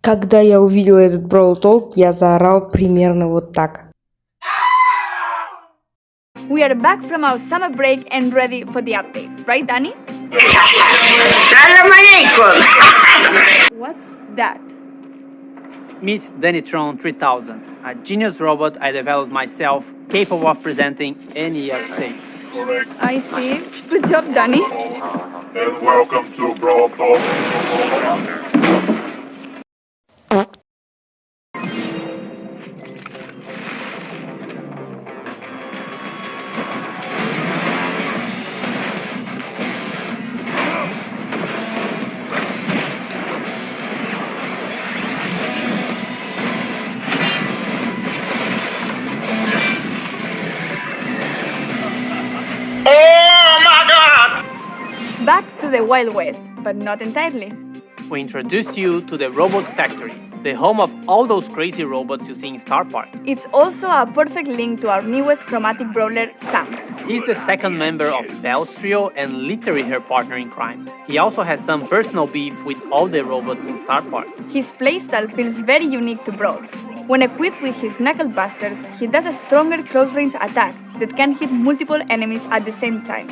Когда я увидел этот бровлтолк, я заорал примерно вот так. We are back from our summer break and ready for the update, right, Danny? What's that? Meet Dannytron 3000, a genius robot I developed myself, capable of presenting any update. I see. Good job, Danny. And welcome to brovltolk. Back to the Wild West, but not entirely. We introduce you to the Robot Factory, the home of all those crazy robots you see in Star Park. It's also a perfect link to our newest chromatic brawler, Sam. He's the second member of Belle's trio and literally her partner in crime. He also has some personal beef with all the robots in Star Park. His playstyle feels very unique to Brawl. When equipped with his knuckle busters, he does a stronger close-range attack that can hit multiple enemies at the same time.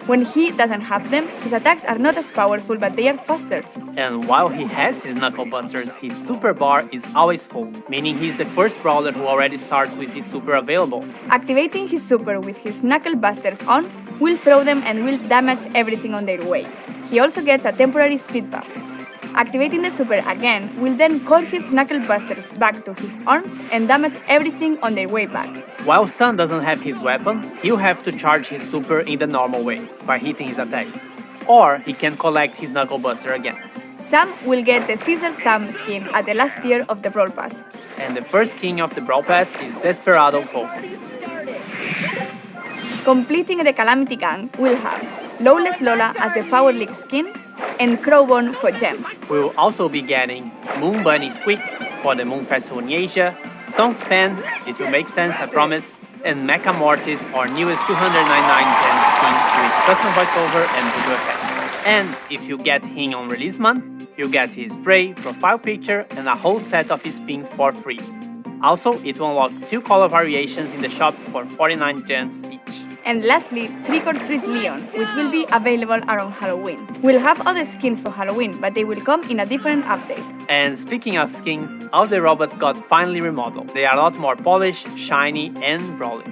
When he doesn't have them, his attacks are not as powerful, but they are faster. And while he has his knuckle busters, his super bar is always full, meaning he's the first brawler who already starts with his super available. Activating his super with his knuckle busters on will throw them and will damage everything on their way. He also gets a temporary speed buff. Activating the super again will then call his knuckle busters back to his arms and damage everything on their way back. While Sun doesn't have his weapon, he'll have to charge his super in the normal way, by hitting his attacks. Or he can collect his knuckle buster again. Sam will get the Caesar Sam skin at the last tier of the Brawl Pass. And the first king of the Brawl Pass is Desperado Poe. Completing the Calamity Gang will have Lawless Lola as the Power League skin and Crowbone for gems. We will also be getting Moon Bunny Squeak for the Moon Festival in Asia, Stone's Pen, it will make sense, I promise, and Mecha Mortis, our newest 299 gem skin with custom voiceover and visual effects. And if you get him on release month, you get his spray, profile picture, and a whole set of his pins for free. Also, it will unlock 2 color variations in the shop for 49 gems each. And lastly, Trick or Treat Leon, which will be available around Halloween. We'll have other skins for Halloween, but they will come in a different update. And speaking of skins, all the robots got finally remodeled. They are a lot more polished, shiny, and brawling.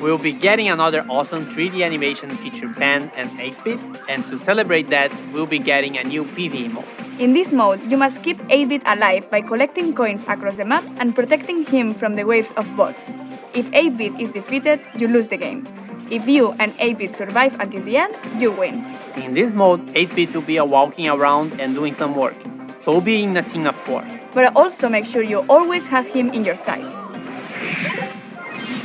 We'll be getting another awesome 3D animation feature Pan and 8-bit, and to celebrate that, we'll be getting a new PvE mode. In this mode, you must keep 8-bit alive by collecting coins across the map and protecting him from the waves of bots. If 8-bit is defeated, you lose the game. If you and 8-bit survive until the end, you win. In this mode, 8-bit will be walking around and doing some work, so we'll be in a team of 4. But also make sure you always have him in your sight.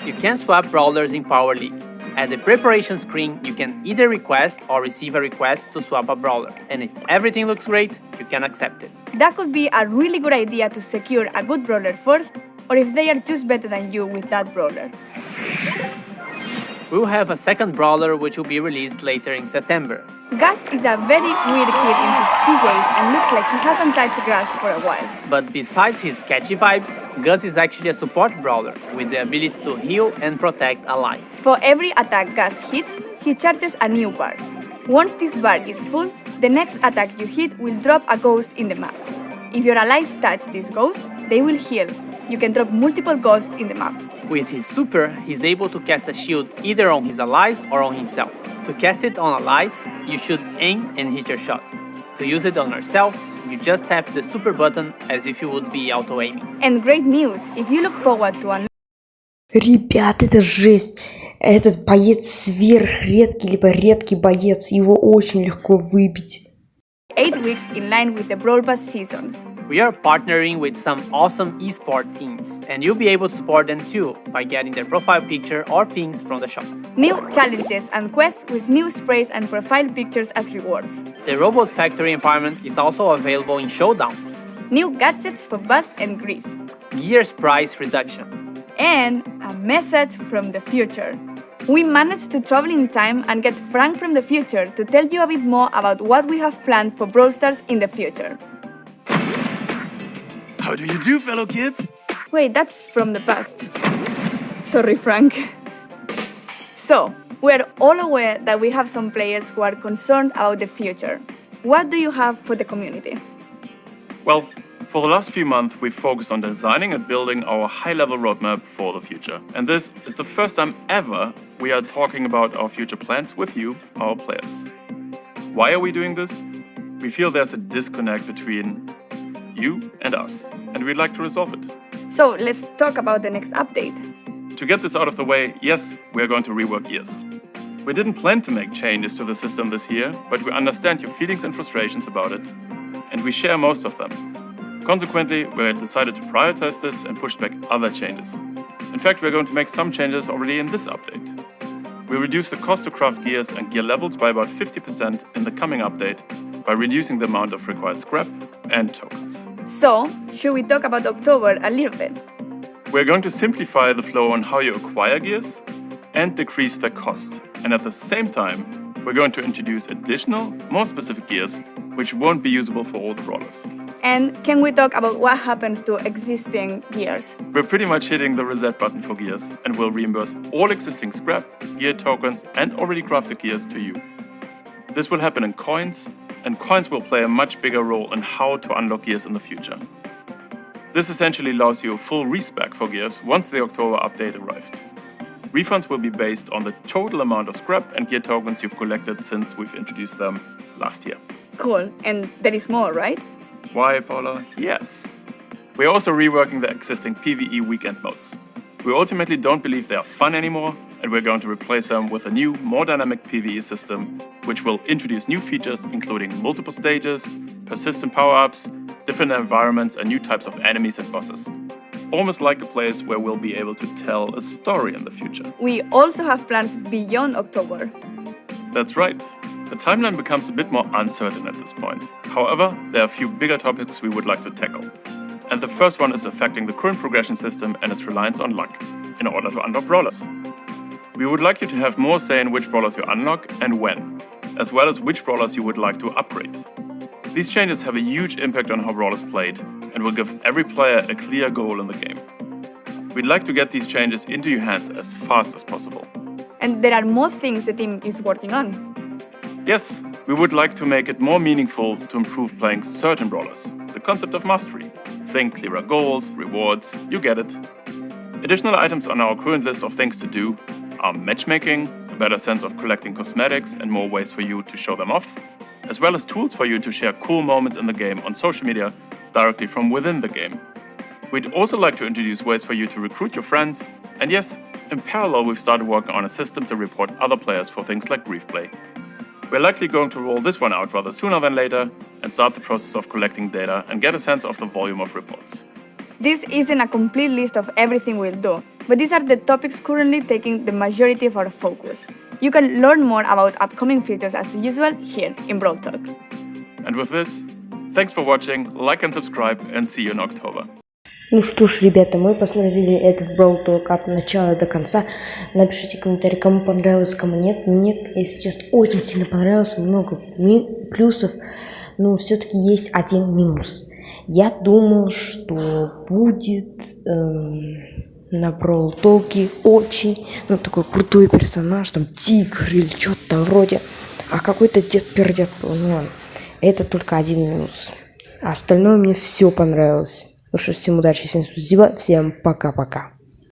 You can swap brawlers in Power League. At the preparation screen, you can either request or receive a request to swap a brawler, and if everything looks great, you can accept it. That could be a really good idea to secure a good brawler first, or if they are just better than you with that brawler. We'll have a second brawler which will be released later in September. Gus is a very weird kid in his PJs and looks like he hasn't touched grass for a while. But besides his catchy vibes, Gus is actually a support brawler with the ability to heal and protect allies. For every attack Gus hits, he charges a new bar. Once this bar is full, the next attack you hit will drop a ghost in the map. If your allies touch this ghost, they will heal. You can drop multiple ghosts in the map. With his super, he's able to cast a shield either on his allies or on himself. To cast it on allies, you should aim and hit your shot. To use it on yourself, you just tap the super button as if you would be auto-aiming. And great news, if you look forward to unlock... Ребят, это жесть. Этот боец сверхредкий, либо редкий боец. Его очень легко выбить. 8 weeks in line with the Brawl Pass seasons. We are partnering with some awesome esport teams, and you'll be able to support them too by getting their profile picture or pins from the shop. New challenges and quests with new sprays and profile pictures as rewards. The Robot Factory environment is also available in Showdown. New gadgets for Buzz and Grief. Gears price reduction. And a message from the future. We managed to travel in time and get Frank from the future to tell you a bit more about what we have planned for Brawl Stars in the future. How do you do, fellow kids? Wait, that's from the past. Sorry, Frank. So, we're all aware that we have some players who are concerned about the future. What do you have for the community? Well, for the last few months, we've focused on designing and building our high-level roadmap for the future. And this is the first time ever we are talking about our future plans with you, our players. Why are we doing this? We feel there's a disconnect between you and us, and we'd like to resolve it. So, let's talk about the next update. To get this out of the way, yes, we are going to rework gears. We didn't plan to make changes to the system this year, but we understand your feelings and frustrations about it, and we share most of them. Consequently, we decided to prioritize this and push back other changes. In fact, we're going to make some changes already in this update. We reduced the cost to craft gears and gear levels by about 50% in the coming update by reducing the amount of required scrap and tokens. So, should we talk about October a little bit? We're going to simplify the flow on how you acquire gears and decrease their cost. And at the same time, we're going to introduce additional, more specific gears which won't be usable for all the brawlers. And can we talk about what happens to existing gears? We're pretty much hitting the reset button for gears and will reimburse all existing scrap, gear tokens and already crafted gears to you. This will happen in coins, and coins will play a much bigger role in how to unlock gears in the future. This essentially allows you a full respec for gears once the October update arrived. Refunds will be based on the total amount of scrap and gear tokens you've collected since we've introduced them last year. Cool, and there is more, right? Why, Paula? Yes. We're also reworking the existing PvE weekend modes. We ultimately don't believe they are fun anymore, and we're going to replace them with a new, more dynamic PvE system, which will introduce new features including multiple stages, persistent power-ups, different environments and new types of enemies and bosses. Almost like a place where we'll be able to tell a story in the future. We also have plans beyond October. That's right. The timeline becomes a bit more uncertain at this point. However, there are a few bigger topics we would like to tackle. And the first one is affecting the current progression system and its reliance on luck, in order to unlock brawlers. We would like you to have more say in which brawlers you unlock and when, as well as which brawlers you would like to upgrade. These changes have a huge impact on how brawlers played, and will give every player a clear goal in the game. We'd like to get these changes into your hands as fast as possible. And there are more things the team is working on. Yes, we would like to make it more meaningful to improve playing certain brawlers. The concept of mastery. Think clearer goals, rewards, you get it. Additional items on our current list of things to do are matchmaking, a better sense of collecting cosmetics and more ways for you to show them off, as well as tools for you to share cool moments in the game on social media directly from within the game. We'd also like to introduce ways for you to recruit your friends, and yes, in parallel we've started working on a system to report other players for things like grief play. We're likely going to roll this one out rather sooner than later and start the process of collecting data and get a sense of the volume of reports. This isn't a complete list of everything we'll do, but these are the topics currently taking the majority of our focus. You can learn more about upcoming features as usual here in brovltolk. And with this, thanks for watching, like and subscribe, and see you in October. Ну что ж, ребята, мы посмотрели этот бровлтолк от начала до конца. Напишите комментарий, кому понравилось, кому нет. Мне, если честно, очень сильно понравилось, много плюсов, но все-таки есть один минус. Я думал, что будет на бровлтолке очень, такой крутой персонаж, там тигр или что-то там вроде, а какой-то дед-пердед был. Это только один минус. А остальное мне все понравилось. Ну что ж, всем удачи, всем спасибо, всем пока-пока.